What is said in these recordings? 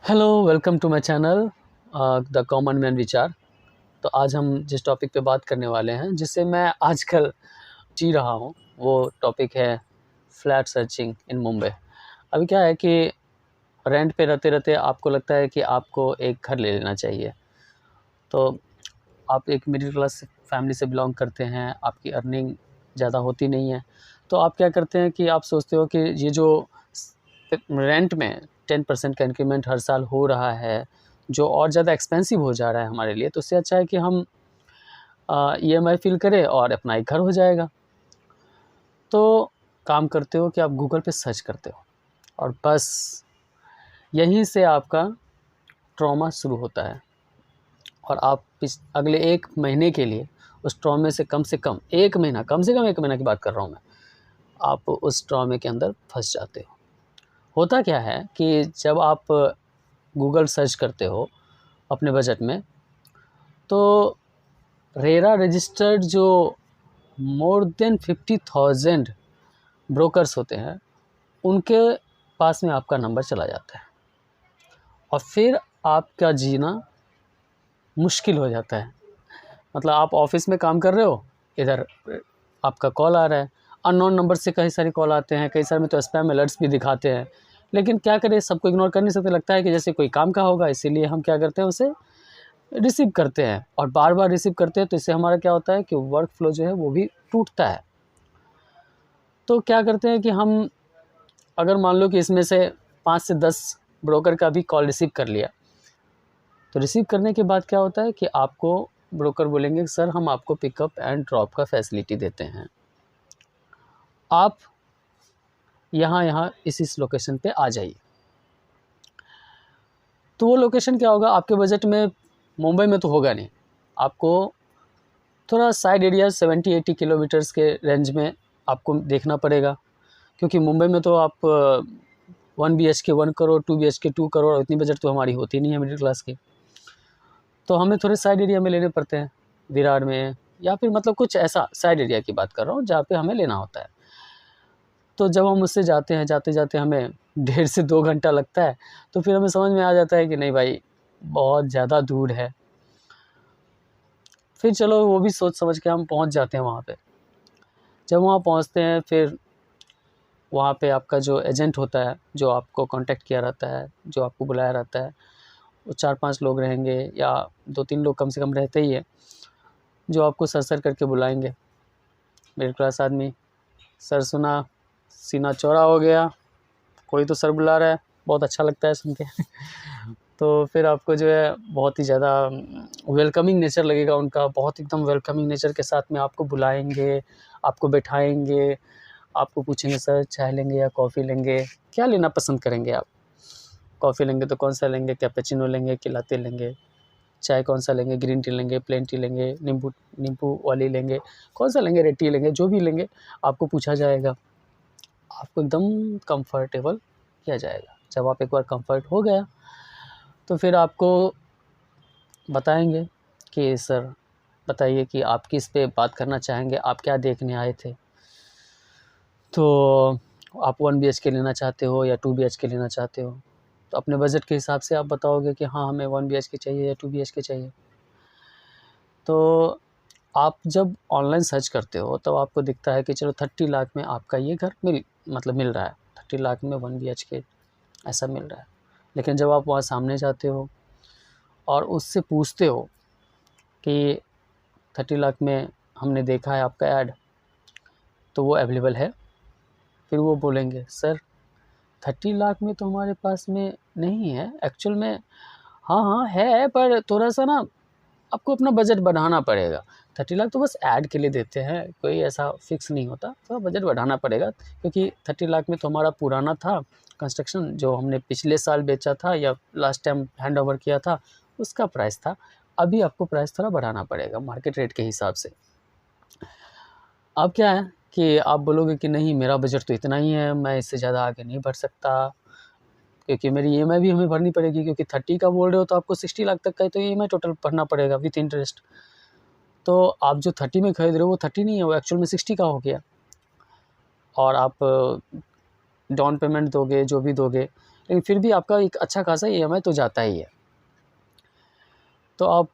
Hello, welcome to my channel the common man विचार। तो आज हम जिस टॉपिक पे बात करने वाले हैं, जिससे मैं आजकल जी रहा हूँ, वो टॉपिक है फ्लैट सर्चिंग इन मुंबई। अभी क्या है कि रेंट पे रहते-रहते आपको लगता है कि आपको एक घर ले लेना चाहिए। तो आप एक मिडिल क्लास फैमिली से बिलॉन्ग करते हैं, आपकी अर्निंग ज़्यादा होती नहीं है, तो आप क्या करते हैं कि आप सोचते हो कि ये जो रेंट में 10% का इंक्रीमेंट हर साल हो रहा है, जो और ज़्यादा एक्सपेंसिव हो जा रहा है हमारे लिए, तो उससे अच्छा है कि हम ईएमआई फ़िल करें और अपना एक घर हो जाएगा। तो काम करते हो कि आप गूगल पे सर्च करते हो और बस यहीं से आपका ट्रॉमा शुरू होता है और आप अगले 1 महीने के लिए उस ट्रॉमे से कम 1 महीना, कम से कम 1 महीना की बात कर रहा हूँ मैं, आप उस ट्रॉमे के अंदर फँस जाते हो। होता क्या है कि जब आप गूगल सर्च करते हो अपने बजट में, तो रेरा रजिस्टर्ड जो मोर देन 50,000 ब्रोकर्स होते हैं, उनके पास में आपका नंबर चला जाता है और फिर आपका जीना मुश्किल हो जाता है। मतलब आप ऑफ़िस में काम कर रहे हो, इधर आपका कॉल आ रहा है, अननोन नंबर से कई सारे कॉल आते हैं, कई सारे में तो स्पैम अलर्ट्स भी दिखाते हैं। लेकिन क्या करें, सबको इग्नोर कर नहीं सकते, लगता है कि जैसे कोई काम का होगा, इसीलिए हम क्या करते हैं, उसे रिसीव करते हैं और बार-बार रिसीव करते हैं, तो इससे हमारा क्या होता है कि वर्क फ्लो जो है वो भी टूटता है। तो क्या करते हैं कि हम अगर मान लो कि इसमें से 5 से 10 ब्रोकर का भी कॉल रिसीव कर लिया, तो रिसीव करने के बाद क्या होता है कि आपको ब्रोकर बोलेंगे, सर हम आपको पिकअप एंड ड्रॉप का फैसिलिटी देते हैं। आप यहाँ इस लोकेशन पे आ जाइए। तो वो लोकेशन क्या होगा, आपके बजट में मुंबई में तो होगा नहीं, आपको थोड़ा साइड एरिया 70-80 किलोमीटर्स के रेंज में आपको देखना पड़ेगा, क्योंकि मुंबई में तो आप 1 बीएचके 1 करोड़, 2 बीएचके 2 करोड़, इतनी बजट तो हमारी होती नहीं है मिडिल क्लास की। तो हमें थोड़े साइड एरिया में लेने पड़ते हैं, विरार में, या फिर मतलब कुछ ऐसा साइड एरिया की बात कर रहा हूँ जहाँ पे हमें लेना होता है। तो जब हम उससे जाते हैं, जाते-जाते हमें 1.5 से 2 घंटा लगता है, तो फिर हमें समझ में आ जाता है कि नहीं भाई, बहुत ज़्यादा दूर है। फिर चलो वो भी सोच समझ के हम पहुँच जाते हैं वहाँ पे। जब वहाँ पहुँचते हैं, फिर वहाँ पे आपका जो एजेंट होता है, जो आपको कॉन्टैक्ट किया रहता है, जो आपको बुलाया रहता है, वो 4-5 लोग रहेंगे या 2-3 लोग कम से कम रहते ही हैं, जो आपको सर-सर करके बुलाएँगे। मिडिल क्लास आदमी, सर सुना, सीना चौड़ा हो गया, कोई तो सर बुला रहा है, बहुत अच्छा लगता है सुन के। तो फिर आपको जो है बहुत ही ज़्यादा वेलकमिंग नेचर लगेगा उनका, बहुत एकदम वेलकमिंग नेचर के साथ में आपको बुलाएँगे, आपको बैठाएँगे, आपको पूछेंगे, सर चाय लेंगे या कॉफ़ी लेंगे? क्या लेना पसंद करेंगे आप? कॉफ़ी लेंगे तो कौन-सा लेंगे? कैपेचिनो लेंगे कि लाते लेंगे? चाय कौन-सा लेंगे? ग्रीन टी लेंगे, प्लेन टी लेंगे, नींबू नींबू वाली लेंगे, कौन-सा लेंगे? रेड टी लेंगे, जो भी लेंगे आपको पूछा जाएगा। आपको एकदम कंफर्टेबल किया जाएगा। जब आप एक बार कंफर्ट हो गया, तो फिर आपको बताएँगे कि सर बताइए कि आप किस पे बात करना चाहेंगे? आप क्या देखने आए थे? तो आप 1 बीएचके लेना चाहते हो या 2 बीएचके लेना चाहते हो? तो अपने बजट के हिसाब से आप बताओगे कि हाँ, हमें 1 बीएचके चाहिए या 2 बीएचके चाहिए। तो आप जब ऑनलाइन सर्च करते हो, तब आपको दिखता है कि चलो 30 लाख में आपका ये घर मिल रहा है। 30 लाख में 1 बीएचके ऐसा मिल रहा है। लेकिन जब आप वहाँ सामने जाते हो और उससे पूछते हो कि 30 लाख में हमने देखा है आपका ऐड, तो वो अवेलेबल है? फिर वो बोलेंगे, सर 30 लाख में तो हमारे पास में नहीं है, एक्चुअल में हाँ, है, पर थोड़ा-सा ना आपको अपना बजट बढ़ाना पड़ेगा। 30 लाख तो बस ऐड के लिए देते हैं, कोई ऐसा फ़िक्स नहीं होता, थोड़ा बजट बढ़ाना पड़ेगा, क्योंकि 30 लाख में तो हमारा पुराना था कंस्ट्रक्शन, जो हमने पिछले साल बेचा था या लास्ट टाइम हैंडओवर किया था, उसका प्राइस था। अभी आपको प्राइस थोड़ा बढ़ाना पड़ेगा मार्केट रेट के हिसाब से। अब क्या है कि आप बोलोगे कि नहीं, मेरा बजट तो इतना ही है, मैं इससे ज़्यादा आगे नहीं बढ़ सकता, क्योंकि मेरी ईएमआई भी हमें भरनी पड़ेगी, क्योंकि 30 का बोल रहे हो तो आपको 60 लाख तक का ही तो ईएमआई टोटल भरना पड़ेगा विथ इंटरेस्ट। तो आप जो 30 में खरीद रहे हो वो 30 नहीं है, वो एक्चुअल में 60 का हो गया और आप डाउन पेमेंट दोगे, जो भी दोगे, लेकिन फिर भी आपका एक अच्छा खासा EMI तो जाता ही है। तो आप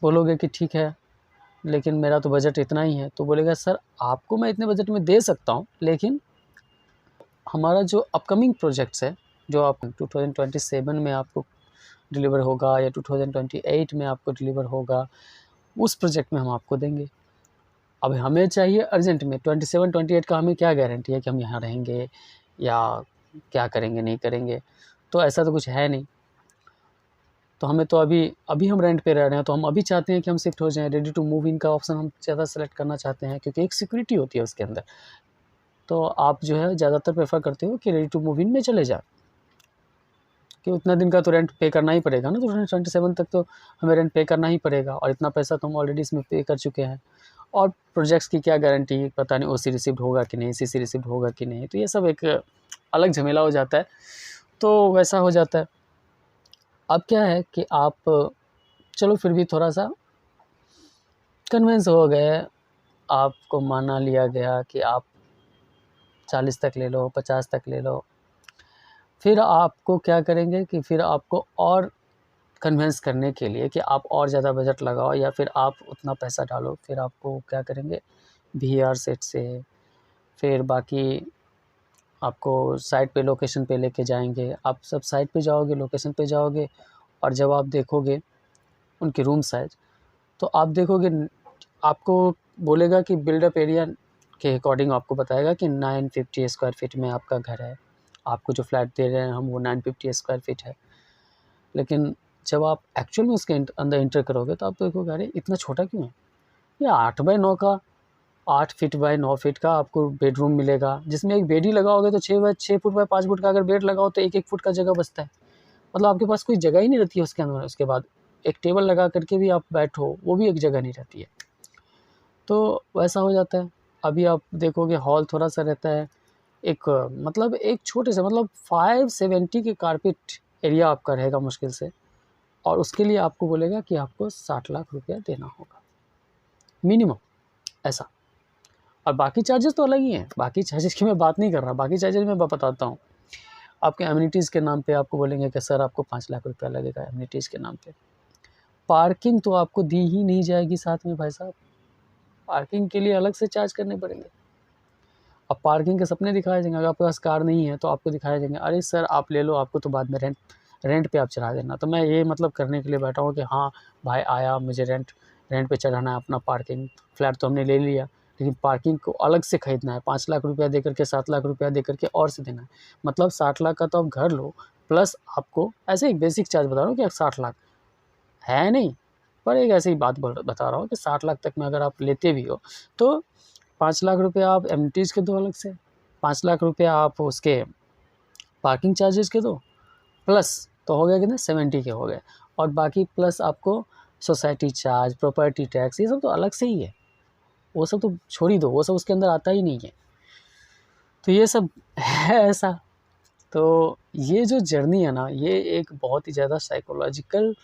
बोलोगे कि ठीक है, लेकिन मेरा तो बजट इतना ही है। तो बोलेगा सर आपको मैं इतने बजट में दे सकता हूँ, लेकिन हमारा जो अपकमिंग प्रोजेक्ट्स है, जो आप 2027 में आपको डिलीवर होगा या 2028 में आपको डिलीवर होगा, उस प्रोजेक्ट में हम आपको देंगे। अब हमें चाहिए अर्जेंट में, 27-28 का हमें क्या गारंटी है कि हम यहाँ रहेंगे या क्या करेंगे नहीं करेंगे, तो ऐसा तो कुछ है नहीं। तो हमें तो अभी हम रेंट पे रह रहे हैं, तो हम अभी चाहते हैं कि हम शिफ्ट हो जाएं। रेडी टू मूव इन का ऑप्शन हम ज़्यादा सेलेक्ट करना चाहते हैं, क्योंकि एक सिक्योरिटी होती है उसके अंदर। तो आप जो है ज़्यादातर प्रेफर करते हो कि रेडी टू मूव इन में चले जाओ, कि उतना दिन का तो रेंट पे करना ही पड़ेगा ना, तो 27 तक तो हमें रेंट पे करना ही पड़ेगा, और इतना पैसा तो हम ऑलरेडी इसमें पे कर चुके हैं। और प्रोजेक्ट्स की क्या गारंटी, पता नहीं OC रिसीव्ड होगा कि नहीं, CC रिसीव्ड होगा कि नहीं, तो ये सब एक अलग झमेला हो जाता है। तो वैसा हो जाता है। अब क्या है कि आप चलो फिर भी थोड़ा सा कन्विंस हो गए, आपको माना लिया गया कि आप 40 तक ले लो, 50 तक ले लो। फिर आपको क्या करेंगे कि फिर आपको और कन्विंस करने के लिए कि आप और ज़्यादा बजट लगाओ या फिर आप उतना पैसा डालो, फिर आपको क्या करेंगे, VR सेट से, फिर बाकी आपको साइट पे, लोकेशन पे लेके जाएंगे। आप सब साइट पे जाओगे, लोकेशन पे जाओगे, और जब आप देखोगे उनके रूम साइज़, तो आप देखोगे, आपको बोलेगा कि बिल्डअप एरिया के अकॉर्डिंग आपको बताएगा कि 950 स्क्वायर फीट में आपका घर है। आपको जो फ्लैट दे रहे हैं हम, वो 950 स्क्वायर फीट है। लेकिन जब आप एक्चुअल में उसके अंदर इंटर करोगे, तो आप देखोगे अरे इतना छोटा क्यों है, ये 8 बाई 9 का, 8 फीट बाई 9 फीट का आपको बेडरूम मिलेगा, जिसमें एक बेड ही लगाओगे तो 6 फुट बाई 5 फुट का अगर बेड लगाओ तो 1-1 फुट का जगह बचता है। मतलब आपके पास कोई जगह ही नहीं रहती है उसके अंदर। उसके बाद एक टेबल लगा करके भी आप बैठो, वो भी एक जगह नहीं रहती है। तो वैसा हो जाता है। अभी आप देखोगे हॉल थोड़ा-सा रहता है, एक मतलब एक छोटे से, मतलब 570 के कारपेट एरिया आपका रहेगा मुश्किल से, और उसके लिए आपको बोलेगा कि आपको 60 लाख रुपया देना होगा मिनिमम, ऐसा। और बाकी चार्जेस तो अलग ही हैं, बाकी चार्जेस की मैं बात नहीं कर रहा, बाकी चार्जेस मैं बताता हूँ। आपके एमिनिटीज़ के नाम पे आपको बोलेंगे कि सर आपको 5 लाख रुपया लगेगा एमिनिटीज़ के नाम पे। पार्किंग तो आपको दी ही नहीं जाएगी साथ में भाई साहब, पार्किंग के लिए अलग से चार्ज करने पड़ेंगे। अब पार्किंग के सपने दिखाए जाएंगे, अगर आपके पास कार नहीं है तो आपको दिखाए जाएंगे, अरे सर आप ले लो, आपको तो बाद में रेंट पे आप चढ़ा देना। तो मैं ये मतलब करने के लिए बैठा हूँ कि हाँ भाई आया, मुझे रेंट पे चढ़ाना है अपना पार्किंग। फ्लैट तो हमने ले लिया, लेकिन पार्किंग को अलग से खरीदना है, 5 लाख रुपया दे करके, 7 लाख रुपया दे करके और से देना है। मतलब 60 लाख का तो आप घर लो, प्लस आपको ऐसे एक बेसिक चार्ज बता रहा हूँ कि 60 लाख है नहीं, पर एक ऐसी बात बता रहा हूँ कि 60 लाख तक में अगर आप लेते भी हो, तो 5 लाख रुपया आप एमिनिटीज़ के दो अलग से, 5 लाख रुपया आप उसके पार्किंग चार्जेस के दो, प्लस तो हो गया कितने, 70 के हो गए। और बाकी प्लस आपको सोसाइटी चार्ज, प्रॉपर्टी टैक्स, ये सब तो अलग से ही है, वो सब तो छोड़ ही दो, वो सब उसके अंदर आता ही नहीं है। तो ये सब है ऐसा। तो ये जो जर्नी है ना, ये एक बहुत ही ज़्यादा साइकोलॉजिकल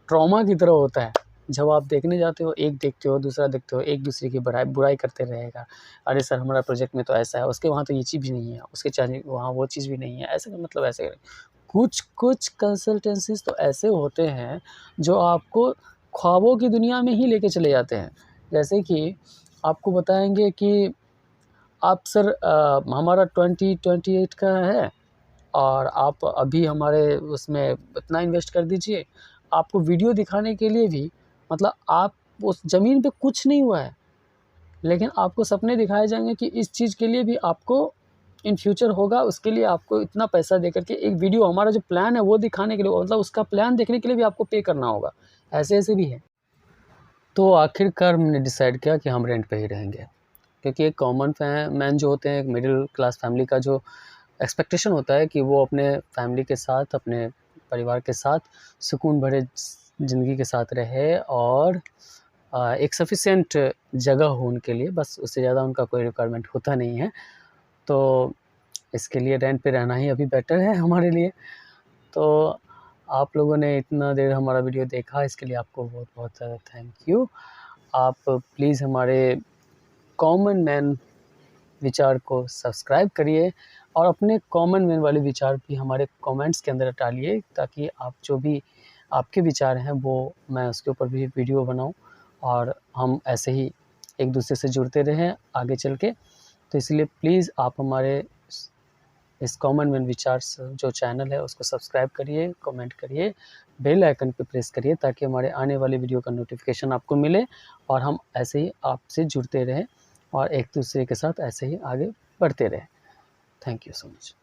ट्रॉमा की तरह होता है। जब आप देखने जाते हो, एक देखते हो, दूसरा देखते हो, एक दूसरे की बुराई करते रहेगा। अरे सर हमारा प्रोजेक्ट में तो ऐसा है, उसके वहाँ तो ये चीज़ भी नहीं है, उसके चाहे वहाँ वो चीज़ भी नहीं है, ऐसे का मतलब ऐसे। कुछ कंसल्टेंसीज़ तो ऐसे होते हैं जो आपको ख्वाबों की दुनिया में ही लेके चले जाते हैं। जैसे कि आपको बताएँगे कि आप सर हमारा 2028 का है, और आप अभी हमारे उसमें इतना इन्वेस्ट कर दीजिए। आपको वीडियो दिखाने के लिए भी, मतलब आप उस ज़मीन पे कुछ नहीं हुआ है, लेकिन आपको सपने दिखाए जाएँगे कि इस चीज़ के लिए भी आपको इन फ्यूचर होगा, उसके लिए आपको इतना पैसा दे कर के एक वीडियो, हमारा जो प्लान है वो दिखाने के लिए, मतलब उसका प्लान देखने के लिए भी आपको पे करना होगा। ऐसे-ऐसे भी है। तो आखिरकार हमने डिसाइड किया कि हम रेंट पे ही रहेंगे, क्योंकि एक कॉमन मैन जो होते हैं, एक मिडिल क्लास फैमिली का जो एक्सपेक्टेशन होता है कि वो अपने फैमिली के साथ, अपने परिवार के साथ सुकून भरे ज़िंदगी के साथ रहे, और एक सफिशिएंट जगह हो उनके लिए, बस उससे ज़्यादा उनका कोई रिक्वायरमेंट होता नहीं है। तो इसके लिए रेंट पे रहना ही अभी बेटर है हमारे लिए। तो आप लोगों ने इतना देर हमारा वीडियो देखा, इसके लिए आपको बहुत-बहुत थैंक यू। आप प्लीज़ हमारे कॉमन मैन विचार को सब्सक्राइब करिए, और अपने कॉमन मैन वाले विचार भी हमारे कमेंट्स के अंदर डालिए, ताकि आप जो भी आपके विचार हैं वो मैं उसके ऊपर भी वीडियो बनाऊं और हम ऐसे ही एक दूसरे से जुड़ते रहें आगे चल के। तो इसलिए प्लीज़ आप हमारे इस कॉमन मैन विचार्स जो चैनल है उसको सब्सक्राइब करिए, कमेंट करिए, बेल आइकन पे प्रेस करिए, ताकि हमारे आने वाले वीडियो का नोटिफिकेशन आपको मिले और हम ऐसे ही आपसे जुड़ते रहें और एक दूसरे के साथ ऐसे ही आगे बढ़ते रहें। Thank you so much.